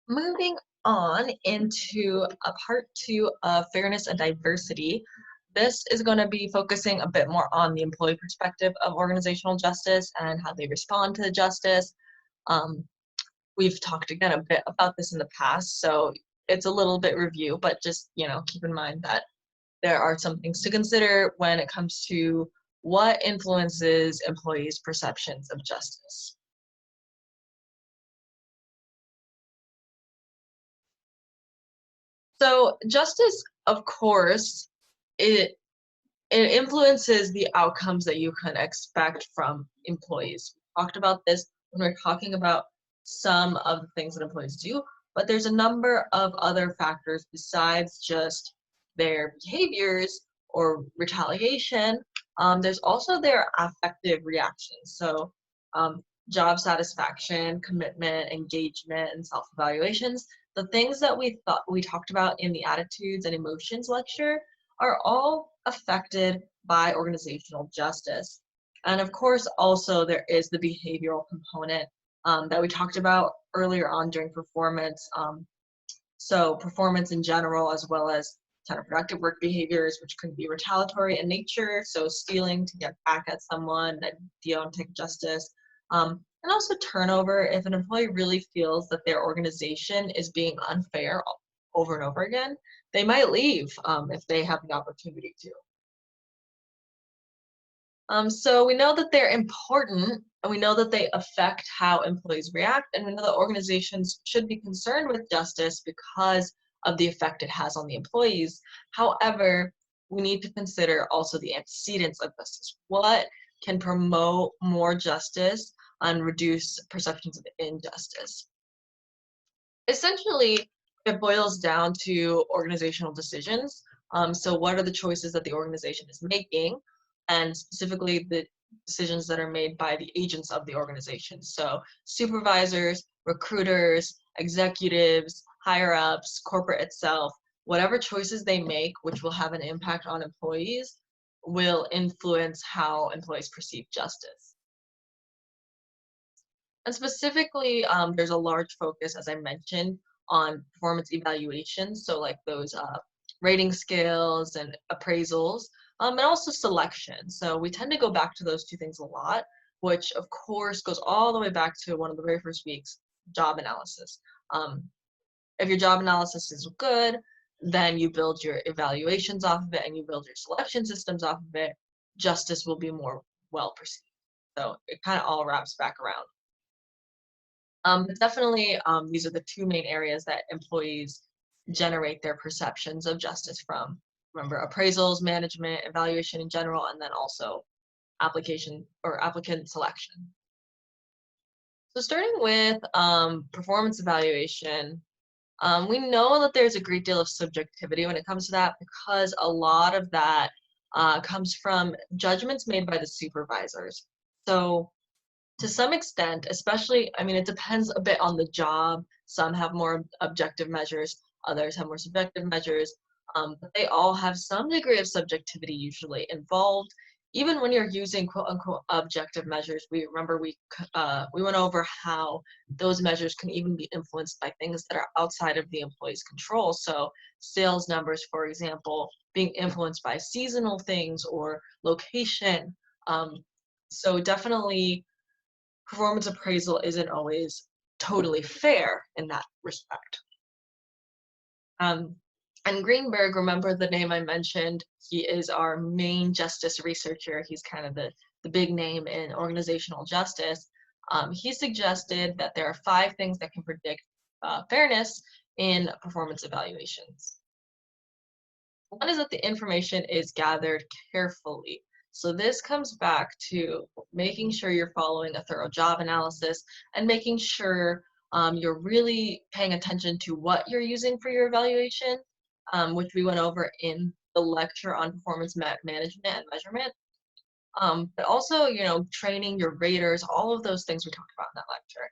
Moving on into a part two of fairness and diversity. This is going to be focusing a bit more on the employee perspective of organizational justice and how they respond to the justice. Um, we've talked again a bit about this in the past, so it's a little bit review, but just, keep in mind that there are some things to consider when it comes to what influences employees' perceptions of justice. So justice, of course, it it influences the outcomes that you can expect from employees. We talked about this when we're talking about some of the things that employees do, but there's a number of other factors besides just their behaviors or retaliation. There's also their affective reactions. So, job satisfaction, commitment, engagement, and self-evaluations. The things that we talked about in the attitudes and emotions lecture are all affected by organizational justice. And of course, also there is the behavioral component that we talked about earlier on during performance. So performance in general, as well as counterproductive work behaviors, which could be retaliatory in nature, so stealing to get back at someone, that deonttic justice, and also turnover. If an employee really feels that their organization is being unfair over and over again, they might leave if they have the opportunity to. So we know that they're important, and we know that they affect how employees react, and we know that organizations should be concerned with justice because of the effect it has on the employees. However, we need to consider also the antecedents of justice. What can promote more justice and reduce perceptions of injustice? Essentially, it boils down to organizational decisions. So, what are the choices that the organization is making, and specifically the decisions that are made by the agents of the organization? So, supervisors, recruiters, executives, higher ups, corporate itself, whatever choices they make, which will have an impact on employees, will influence how employees perceive justice. And specifically, there's a large focus, as I mentioned, on performance evaluations, so like those rating scales and appraisals, and also selection. So we tend to go back to those two things a lot, which of course goes all the way back to one of the very first weeks, job analysis. Um, if your job analysis is good, then you build your evaluations off of it and you build your selection systems off of it. Justice will be more well perceived. So it kind of all wraps back around. But definitely, these are the two main areas that employees generate their perceptions of justice from. Remember, appraisals, management, evaluation in general, and then also application or applicant selection. So starting with performance evaluation, we know that there's a great deal of subjectivity when it comes to that because a lot of that comes from judgments made by the supervisors. So to some extent, especially, I mean, it depends a bit on the job. Some have more objective measures, others have more subjective measures, but they all have some degree of subjectivity usually involved. Even when you're using quote unquote objective measures, we remember we went over how those measures can even be influenced by things that are outside of the employee's control. So sales numbers, for example, being influenced by seasonal things or location. Um, so definitely performance appraisal isn't always totally fair in that respect. Um, and Greenberg, remember the name I mentioned? He is our main justice researcher. He's kind of the big name in organizational justice. He suggested that there are 5 things that can predict fairness in performance evaluations. One is that the information is gathered carefully. So this comes back to making sure you're following a thorough job analysis and making sure you're really paying attention to what you're using for your evaluation, which we went over in the lecture on performance management and measurement. But also, training your raters, all of those things we talked about in that lecture.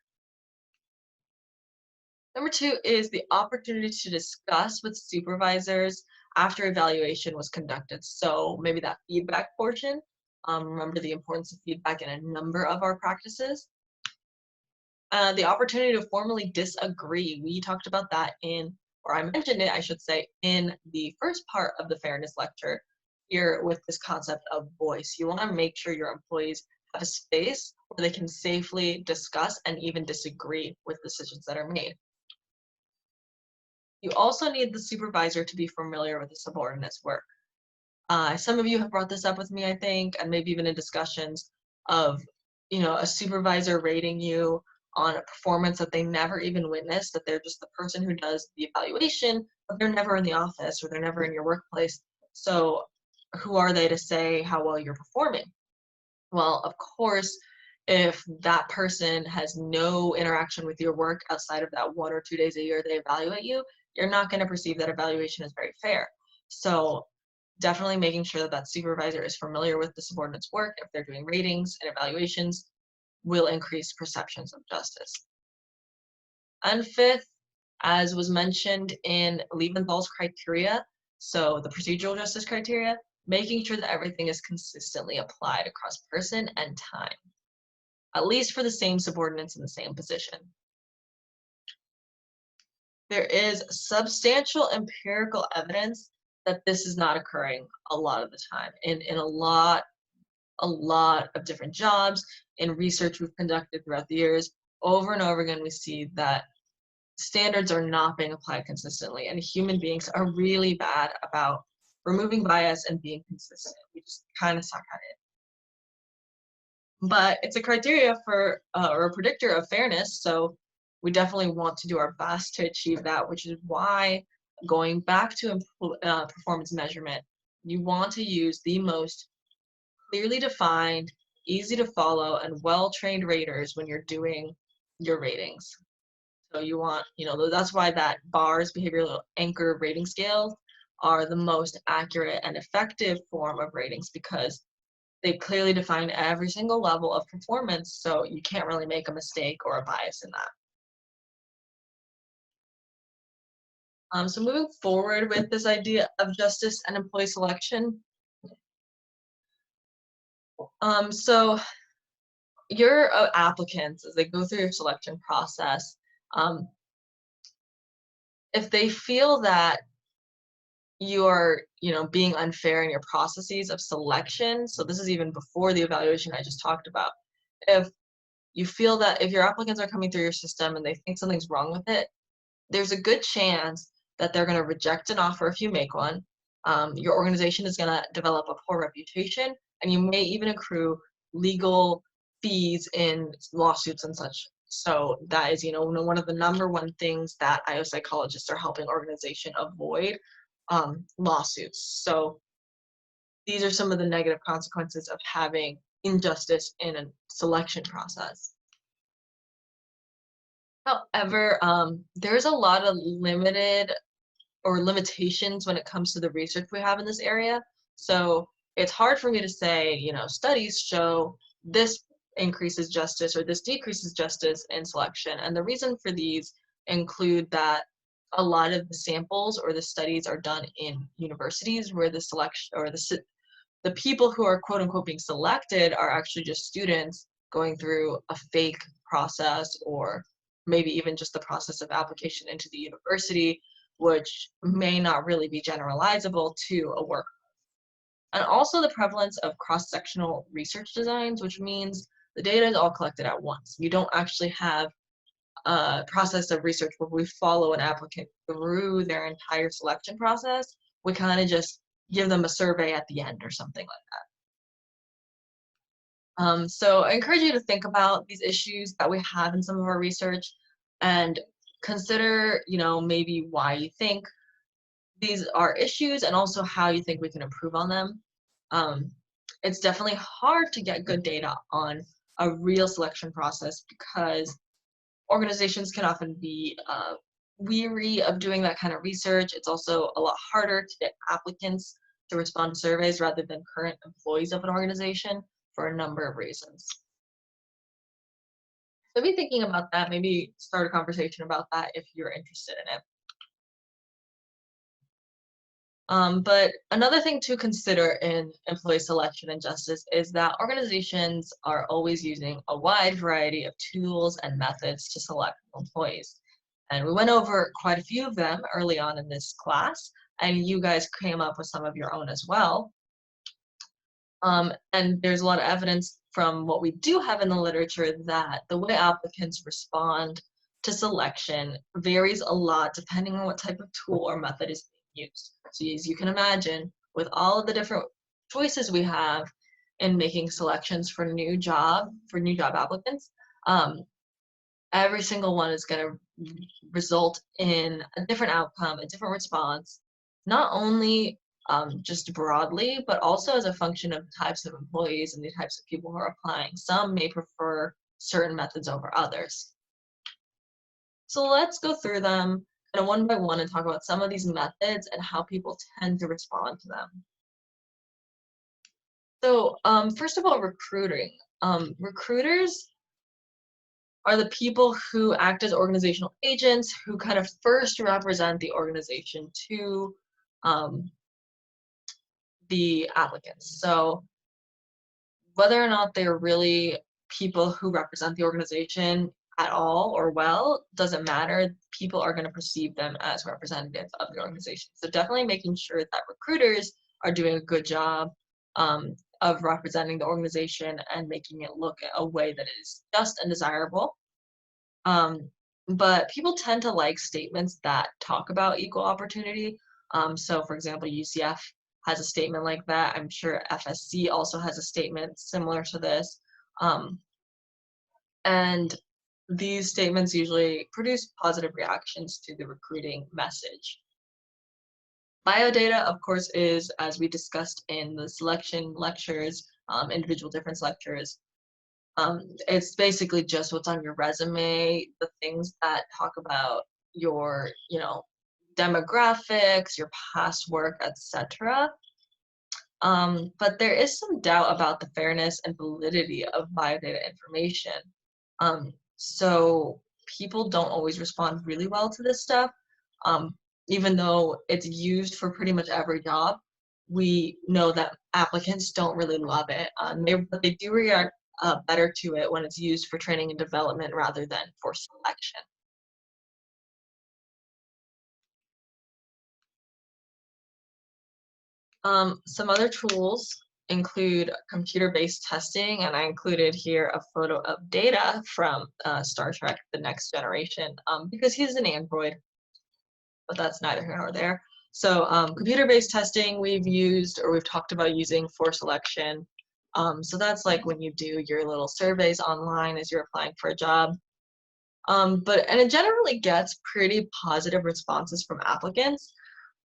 Number 2 is the opportunity to discuss with supervisors after evaluation was conducted. So maybe that feedback portion. Remember the importance of feedback in a number of our practices. The opportunity to formally disagree. We talked about that or I mentioned it, I should say, in the first part of the fairness lecture here with this concept of voice. You want to make sure your employees have a space where they can safely discuss and even disagree with decisions that are made. You also need the supervisor to be familiar with the subordinate's work. Some of you have brought this up with me, I think, and maybe even in discussions of, a supervisor rating you on a performance that they never even witnessed, that they're just the person who does the evaluation, but they're never in the office or they're never in your workplace. So who are they to say how well you're performing? Well, of course, if that person has no interaction with your work outside of that 1 or 2 days a year they evaluate you, you're not going to perceive that evaluation as very fair. So definitely making sure that that supervisor is familiar with the subordinate's work, if they're doing ratings and evaluations, will increase perceptions of justice. And fifth, as was mentioned in Liebenthal's criteria, so the procedural justice criteria, making sure that everything is consistently applied across person and time, at least for the same subordinates in the same position. There is substantial empirical evidence that this is not occurring a lot of the time. In a lot of different jobs, in research we've conducted throughout the years, over and over again we see that standards are not being applied consistently, and human beings are really bad about removing bias and being consistent. We just kind of suck at it. But it's a criteria for or a predictor of fairness, so we definitely want to do our best to achieve that, which is why going back to performance measurement, you want to use the most clearly defined, easy to follow, and well-trained raters when you're doing your ratings. So you want, that's why that BARS, behavioral anchor rating scales, are the most accurate and effective form of ratings because they clearly define every single level of performance, so you can't really make a mistake or a bias in that. So moving forward with this idea of justice and employee selection, so your applicants, as they go through your selection process, if they feel that you're, being unfair in your processes of selection, so this is even before the evaluation I just talked about, if you feel that if your applicants are coming through your system and they think something's wrong with it, there's a good chance that they're going to reject an offer if you make one. Your organization is going to develop a poor reputation, and you may even accrue legal fees in lawsuits and such. So that is, one of the number one things that IO psychologists are helping organization avoid, lawsuits. So these are some of the negative consequences of having injustice in a selection process. However, there's a lot of limited or limitations when it comes to the research we have in this area. So it's hard for me to say, studies show this increases justice or this decreases justice in selection. And the reason for these include that a lot of the samples or the studies are done in universities where the selection or the people who are quote unquote being selected are actually just students going through a fake process or maybe even just the process of application into the university, which may not really be generalizable to a work. And also the prevalence of cross-sectional research designs, which means the data is all collected at once. You don't actually have a process of research where we follow an applicant through their entire selection process. We kind of just give them a survey at the end or something like that. So I encourage you to think about these issues that we have in some of our research and consider, maybe why you think these are issues and also how you think we can improve on them. It's definitely hard to get good data on a real selection process because organizations can often be weary of doing that kind of research. It's also a lot harder to get applicants to respond to surveys rather than current employees of an organization for a number of reasons. So be thinking about that, maybe start a conversation about that if you're interested in it. But another thing to consider in employee selection and justice is that organizations are always using a wide variety of tools and methods to select employees. And we went over quite a few of them early on in this class, and you guys came up with some of your own as well. And there's a lot of evidence from what we do have in the literature that the way applicants respond to selection varies a lot depending on what type of tool or method is being used. So as you can imagine, with all of the different choices we have in making selections for new job applicants, every single one is going to result in a different outcome, a different response, not only just broadly, but also as a function of the types of employees and the types of people who are applying. Some may prefer certain methods over others. So let's go through them kind of one by one and talk about some of these methods and how people tend to respond to them. So first of all, recruiting. Recruiters are the people who act as organizational agents who kind of first represent the organization to the applicants. So whether or not they're really people who represent the organization at all or well, doesn't matter. People are going to perceive them as representatives of the organization. So definitely making sure that recruiters are doing a good job of representing the organization and making it look a way that is just and desirable. But people tend to like statements that talk about equal opportunity. So for example, UCF has a statement like that. I'm sure FSC also has a statement similar to this. And these statements usually produce positive reactions to the recruiting message. Biodata, of course, is, as we discussed in the selection lectures, individual difference lectures, it's basically just what's on your resume, the things that talk about your, demographics, your past work, etc. But there is some doubt about the fairness and validity of biodata information. So people don't always respond really well to this stuff. Even though it's used for pretty much every job, we know that applicants don't really love it. But they do react better to it when it's used for training and development rather than for selection. Some other tools include computer-based testing, and I included here a photo of Data from Star Trek: The Next Generation, because he's an android, but that's neither here nor there. So computer-based testing we've talked about using for selection. So that's like when you do your little surveys online as you're applying for a job. And it generally gets pretty positive responses from applicants,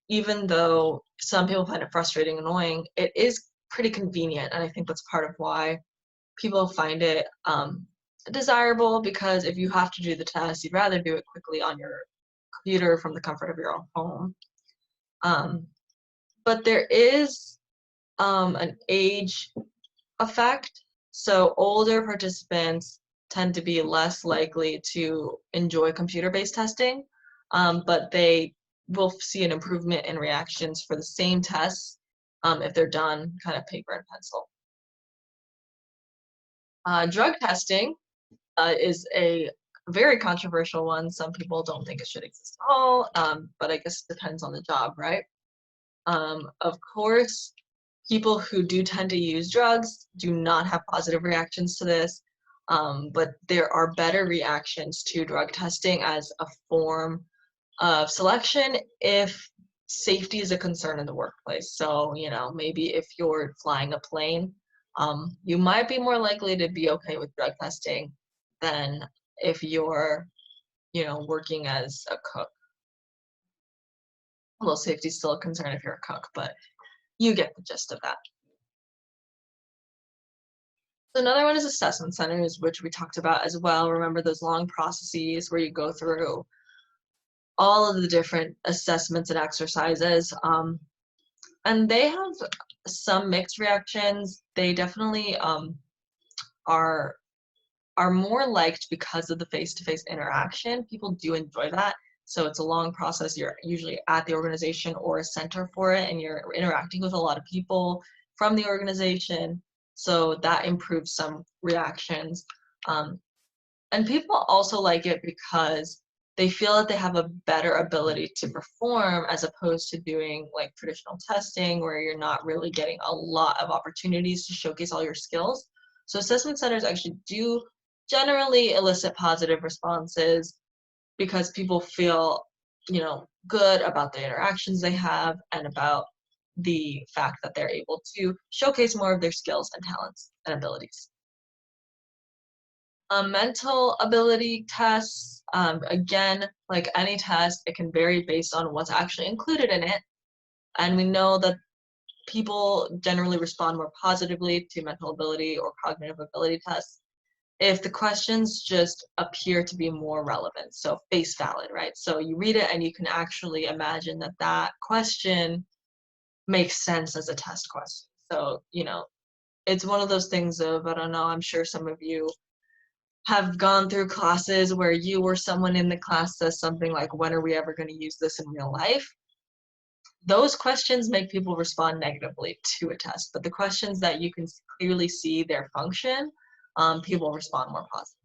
even though some people find it frustrating and annoying. It is pretty convenient, and I think that's part of why people find it desirable, because if you have to do the test, you'd rather do it quickly on your computer from the comfort of your own home. But there is an age effect. So older participants tend to be less likely to enjoy computer-based testing, but they will see an improvement in reactions for the same tests if they're done kind of paper and pencil. Drug testing is a very controversial one. Some people don't think it should exist at all, but I guess it depends on the job, right? Of course, people who do tend to use drugs do not have positive reactions to this, but there are better reactions to drug testing as a form of selection if safety is a concern in the workplace. So, maybe if you're flying a plane, you might be more likely to be okay with drug testing than if you're, working as a cook. Although safety is still a concern if you're a cook, but you get the gist of that. So another one is assessment centers, which we talked about as well. Remember those long processes where you go through all of the different assessments and exercises. And they have some mixed reactions. They definitely are more liked because of the face-to-face interaction. People do enjoy that. So it's a long process. You're usually at the organization or a center for it, and you're interacting with a lot of people from the organization. So that improves some reactions. Um, and people also like it because they feel that they have a better ability to perform as opposed to doing like traditional testing where you're not really getting a lot of opportunities to showcase all your skills. So assessment centers actually do generally elicit positive responses because people feel, good about the interactions they have and about the fact that they're able to showcase more of their skills and talents and abilities. Mental ability tests, again, like any test, it can vary based on what's actually included in it. And we know that people generally respond more positively to mental ability or cognitive ability tests if the questions just appear to be more relevant, so face valid, right? So you read it and you can actually imagine that that question makes sense as a test question. So, it's one of those things of, I don't know, I'm sure some of you have gone through classes where you or someone in the class says something like, when are we ever going to use this in real life? Those questions make people respond negatively to a test, but the questions that you can clearly see their function, people respond more positively.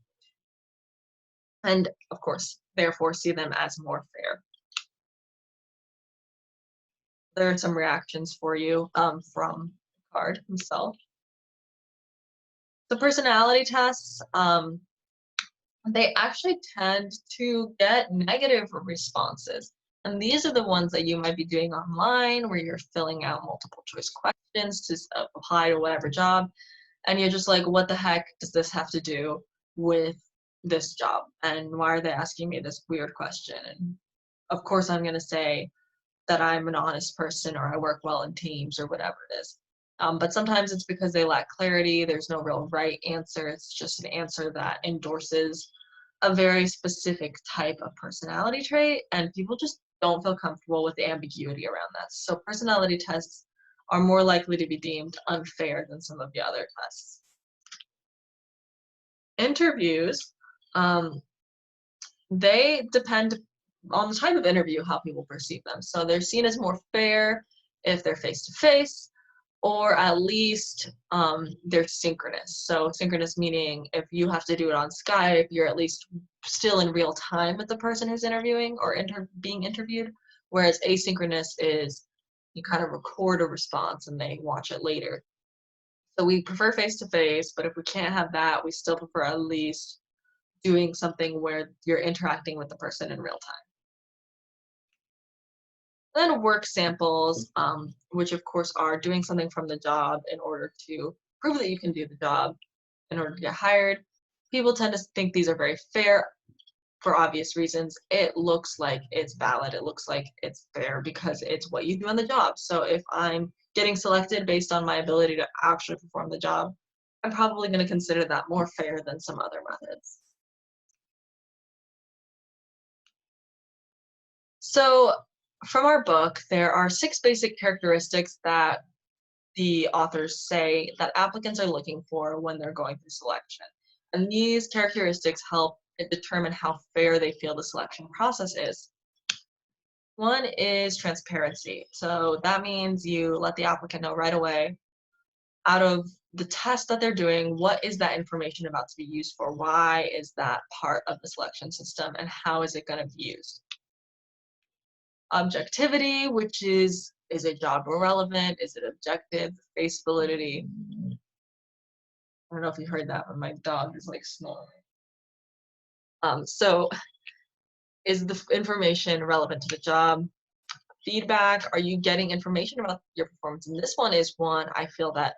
And of course, therefore see them as more fair. There are some reactions for you from Card himself. The personality tests, they actually tend to get negative responses. And these are the ones that you might be doing online where you're filling out multiple choice questions to apply to whatever job. And you're just like, what the heck does this have to do with this job? And why are they asking me this weird question? And of course, I'm going to say that I'm an honest person or I work well in teams or whatever it is. But sometimes it's because they lack clarity. There's no real right answer. It's just an answer that endorses a very specific type of personality trait, and people just don't feel comfortable with the ambiguity around that. So personality tests are more likely to be deemed unfair than some of the other tests. Interviews, they depend on the type of interview, how people perceive them. So they're seen as more fair if they're face-to-face, or at least they're synchronous. So synchronous meaning if you have to do it on Skype, you're at least still in real time with the person who's interviewing or being interviewed, whereas asynchronous is you kind of record a response and they watch it later. So we prefer face-to-face, but if we can't have that, we still prefer at least doing something where you're interacting with the person in real time. Then work samples, which of course are doing something from the job in order to prove that you can do the job in order to get hired. People tend to think these are very fair for obvious reasons. It looks like it's valid. It looks like it's fair because it's what you do on the job. So if I'm getting selected based on my ability to actually perform the job, I'm probably going to consider that more fair than some other methods. So from our book, there are 6 basic characteristics that the authors say that applicants are looking for when they're going through selection. And these characteristics help determine how fair they feel the selection process is. One is transparency. So that means you let the applicant know right away, out of the test that they're doing, what is that information about to be used for? Why is that part of the selection system and how is it going to be used? Objectivity, which is a job relevant? Is it objective? Face validity. I don't know if you heard that, but my dog is like snoring. So is the information relevant to the job? Feedback, are you getting information about your performance? And this one is one I feel that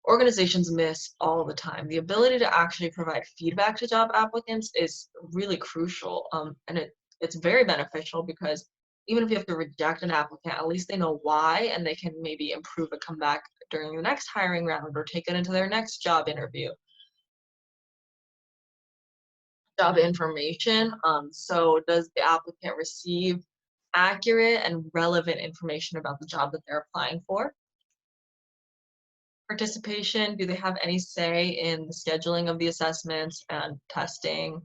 organizations miss all the time. The ability to actually provide feedback to job applicants is really crucial. And it's very beneficial because even if you have to reject an applicant, at least they know why and they can maybe improve and come back during the next hiring round or take it into their next job interview. Job information. So does the applicant receive accurate and relevant information about the job that they're applying for? Participation, do they have any say in the scheduling of the assessments and testing?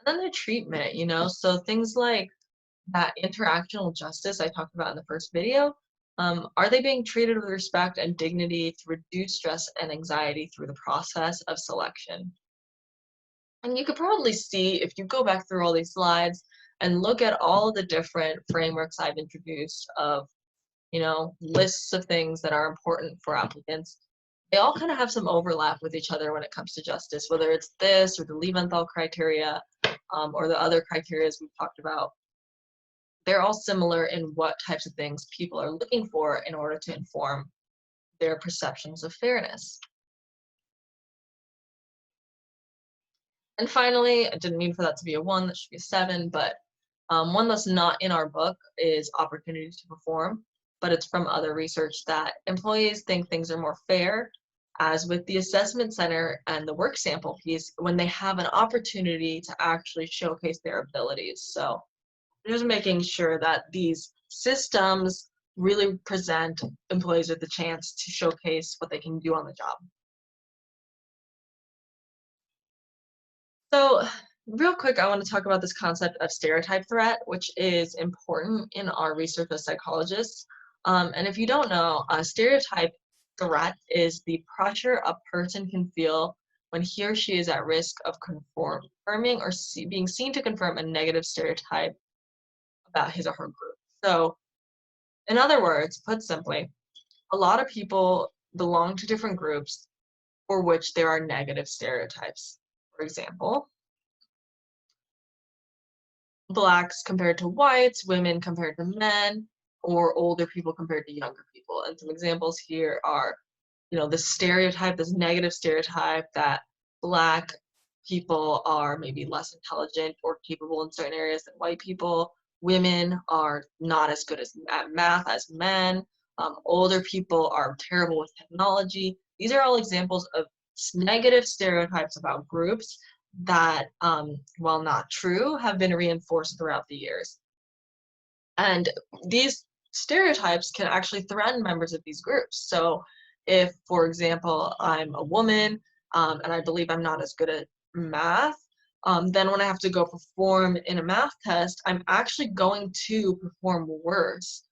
And then the treatment, so things like that interactional justice I talked about in the first video, are they being treated with respect and dignity to reduce stress and anxiety through the process of selection? And you could probably see if you go back through all these slides and look at all the different frameworks I've introduced of, lists of things that are important for applicants. They all kind of have some overlap with each other when it comes to justice, whether it's this or the Leventhal criteria, or the other criteria we've talked about. They're all similar in what types of things people are looking for in order to inform their perceptions of fairness. And finally, I didn't mean for that to be a 1, that should be a 7, but one that's not in our book is opportunity to perform, but it's from other research that employees think things are more fair, as with the assessment center and the work sample piece, when they have an opportunity to actually showcase their abilities. So just making sure that these systems really present employees with the chance to showcase what they can do on the job. So, real quick, I want to talk about this concept of stereotype threat, which is important in our research as psychologists. And if you don't know, a stereotype threat is the pressure a person can feel when he or she is at risk of confirming or being seen to confirm a negative stereotype about his or her group. So, in other words, put simply, a lot of people belong to different groups for which there are negative stereotypes. For example, blacks compared to whites, women compared to men, or older people compared to younger people. And some examples here are, the stereotype, this negative stereotype that black people are maybe less intelligent or capable in certain areas than white people. Women are not as good at math as men. Older people are terrible with technology. These are all examples of negative stereotypes about groups that, while not true, have been reinforced throughout the years. And these stereotypes can actually threaten members of these groups. So if, for example, I'm a woman, and I believe I'm not as good at math, then when I have to go perform in a math test, I'm actually going to perform worse,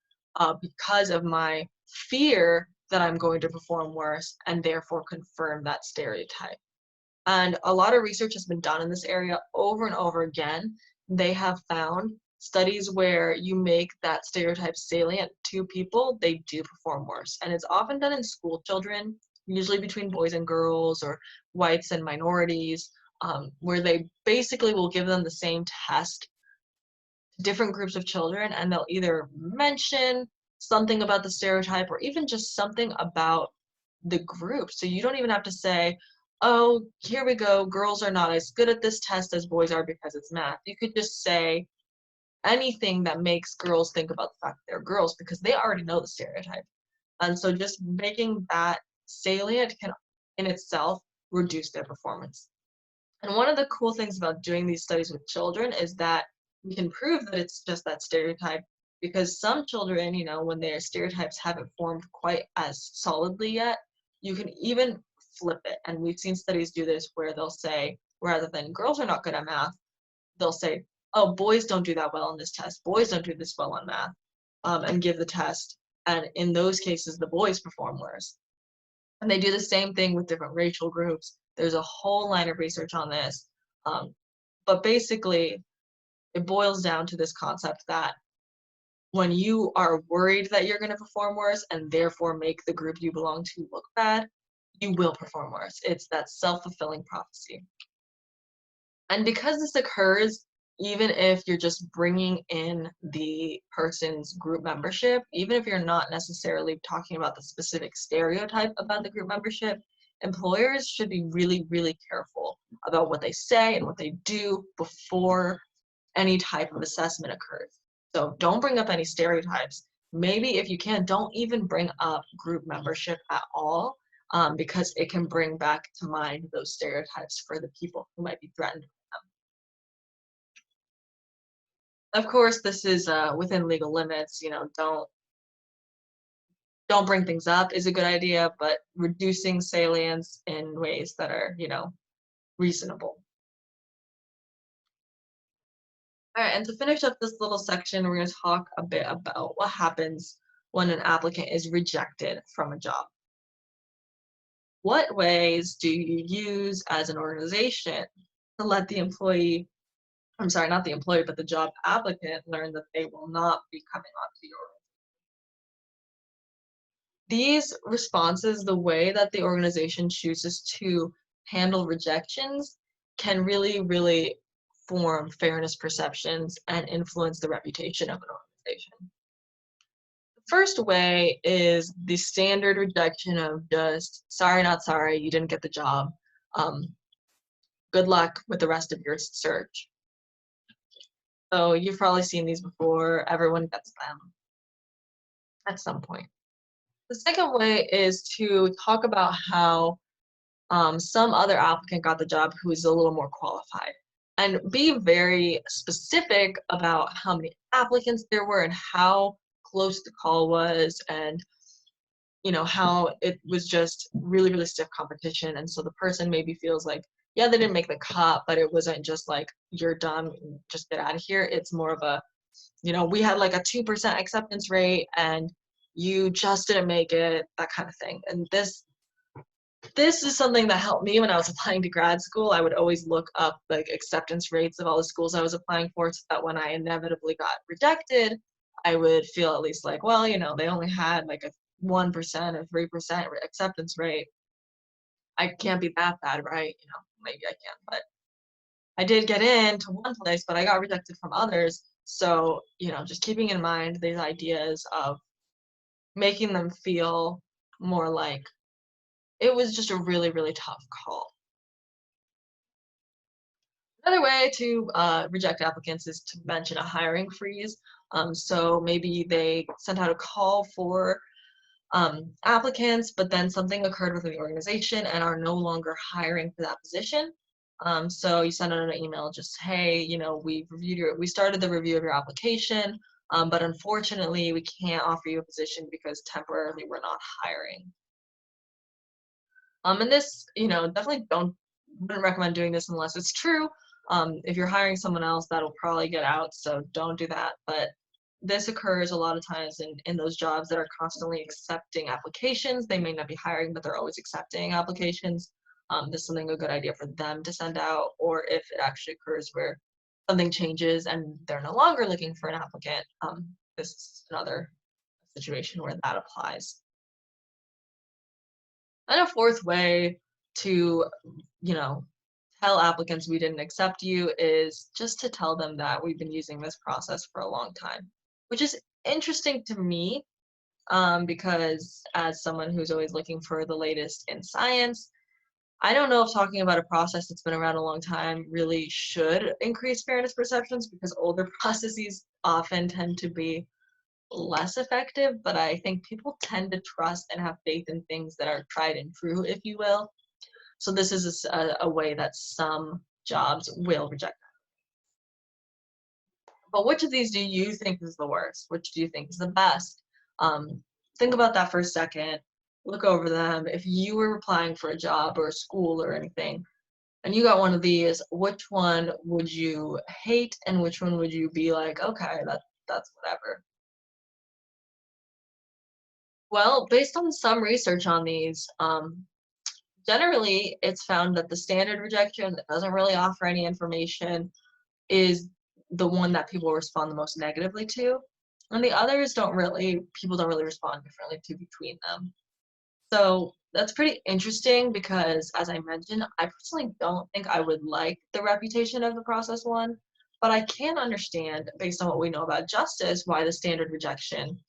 because of my fear that I'm going to perform worse and therefore confirm that stereotype. And a lot of research has been done in this area over and over again. They have found studies where you make that stereotype salient to people, they do perform worse. And it's often done in school children, usually between boys and girls or whites and minorities, where they basically will give them the same test to different groups of children, and they'll either mention something about the stereotype or even just something about the group. So you don't even have to say, oh, here we go, girls are not as good at this test as boys are because it's math. You could just say anything that makes girls think about the fact that they're girls because they already know the stereotype. And so just making that salient can in itself reduce their performance. And one of the cool things about doing these studies with children is that we can prove that it's just that stereotype because some children, when their stereotypes haven't formed quite as solidly yet, you can even flip it. And we've seen studies do this where they'll say, rather than girls are not good at math, they'll say, oh, boys don't do that well on this test. Boys don't do this well on math, and give the test. And in those cases, the boys perform worse. And they do the same thing with different racial groups. There's a whole line of research on this. But basically, it boils down to this concept that when you are worried that you're going to perform worse and therefore make the group you belong to look bad, you will perform worse. It's that self-fulfilling prophecy. And because this occurs, even if you're just bringing in the person's group membership, even if you're not necessarily talking about the specific stereotype about the group membership, employers should be really, really careful about what they say and what they do before any type of assessment occurs. So don't bring up any stereotypes. Maybe if you can, don't even bring up group membership at all, because it can bring back to mind those stereotypes for the people who might be threatened. Of course, this is within legal limits. Don't bring things up is a good idea, but reducing salience in ways that are reasonable. All right, and to finish up this little section, we're going to talk a bit about what happens when an applicant is rejected from a job. What ways do you use as an organization to let the employee, I'm sorry, not the employee, but the job applicant learn that they will not be coming onto your these responses, the way that the organization chooses to handle rejections can really, really form fairness perceptions and influence the reputation of an organization. The first way is the standard rejection of just sorry, not sorry, you didn't get the job. Um, Good luck with the rest of your search. So you've probably seen these before. Everyone gets them at some point. The second way is to talk about how some other applicant got the job who is a little more qualified. And be very specific about how many applicants there were and how close the call was, and how it was just really, really stiff competition. And so the person maybe feels like, yeah, they didn't make the cut, but it wasn't just like, you're done, just get out of here. It's more of a, we had like a 2% acceptance rate and you just didn't make it, that kind of thing. And this is something that helped me when I was applying to grad school. I would always look up like acceptance rates of all the schools I was applying for, so that when I inevitably got rejected, I would feel at least like, well, they only had like a 1% or 3% acceptance rate. I can't be that bad, right? Maybe I can, but I did get into one place, but I got rejected from others. So, just keeping in mind these ideas of making them feel more like it was just a really, really tough call. Another way to reject applicants is to mention a hiring freeze. So maybe they sent out a call for applicants, but then something occurred within the organization and are no longer hiring for that position. So you send out an email, just, hey, we started the review of your application, but unfortunately we can't offer you a position because temporarily we're not hiring. And this, definitely wouldn't recommend doing this unless it's true. If you're hiring someone else, that'll probably get out, so don't do that. But this occurs a lot of times in those jobs that are constantly accepting applications. They may not be hiring, but they're always accepting applications. This is something a good idea for them to send out, or if it actually occurs where something changes and they're no longer looking for an applicant, this is another situation where that applies. And a fourth way to, you know, tell applicants we didn't accept you is just to tell them that we've been using this process for a long time, which is interesting to me, because as someone who's always looking for the latest in science, I don't know if talking about a process that's been around a long time really should increase fairness perceptions, because older processes often tend to be less effective, but I think people tend to trust and have faith in things that are tried and true, if you will. So this is a way that some jobs will reject that. But which of these do you think is the worst? Which do you think is the best? Think about that for a second. Look over them. If you were applying for a job or a school or anything, and you got one of these, which one would you hate and which one would you be like, okay, that's whatever? Well, based on some research on these, generally it's found that the standard rejection that doesn't really offer any information is the one that people respond the most negatively to. And the others people don't really respond differently to between them. So that's pretty interesting because, as I mentioned, I personally don't think I would like the reputation of the process one, but I can understand, based on what we know about justice, why the standard rejection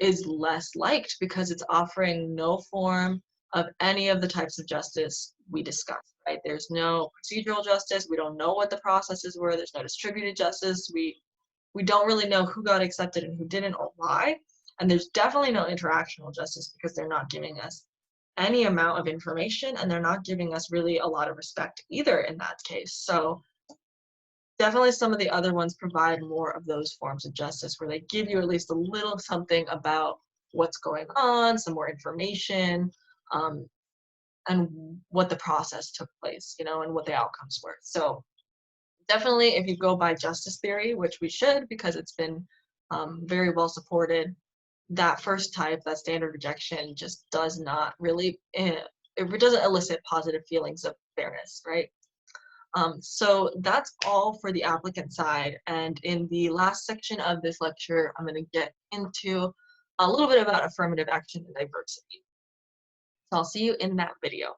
is less liked, because it's offering no form of any of the types of justice we discussed, right? There's no procedural justice. We don't know what the processes were. There's no distributed justice. We don't really know who got accepted and who didn't, or why. And there's definitely no interactional justice, because they're not giving us any amount of information, and they're not giving us really a lot of respect either in that case. So definitely some of the other ones provide more of those forms of justice, where they give you at least a little something about what's going on, some more information, um, and what the process took place, and what the outcomes were. So Definitely, if you go by justice theory, which we should because it's been very well supported, that first type, that standard rejection, just does not really, it doesn't elicit positive feelings of fairness, right? So that's all for the applicant side. And in the last section of this lecture, I'm going to get into a little bit about affirmative action and diversity. So I'll see you in that video.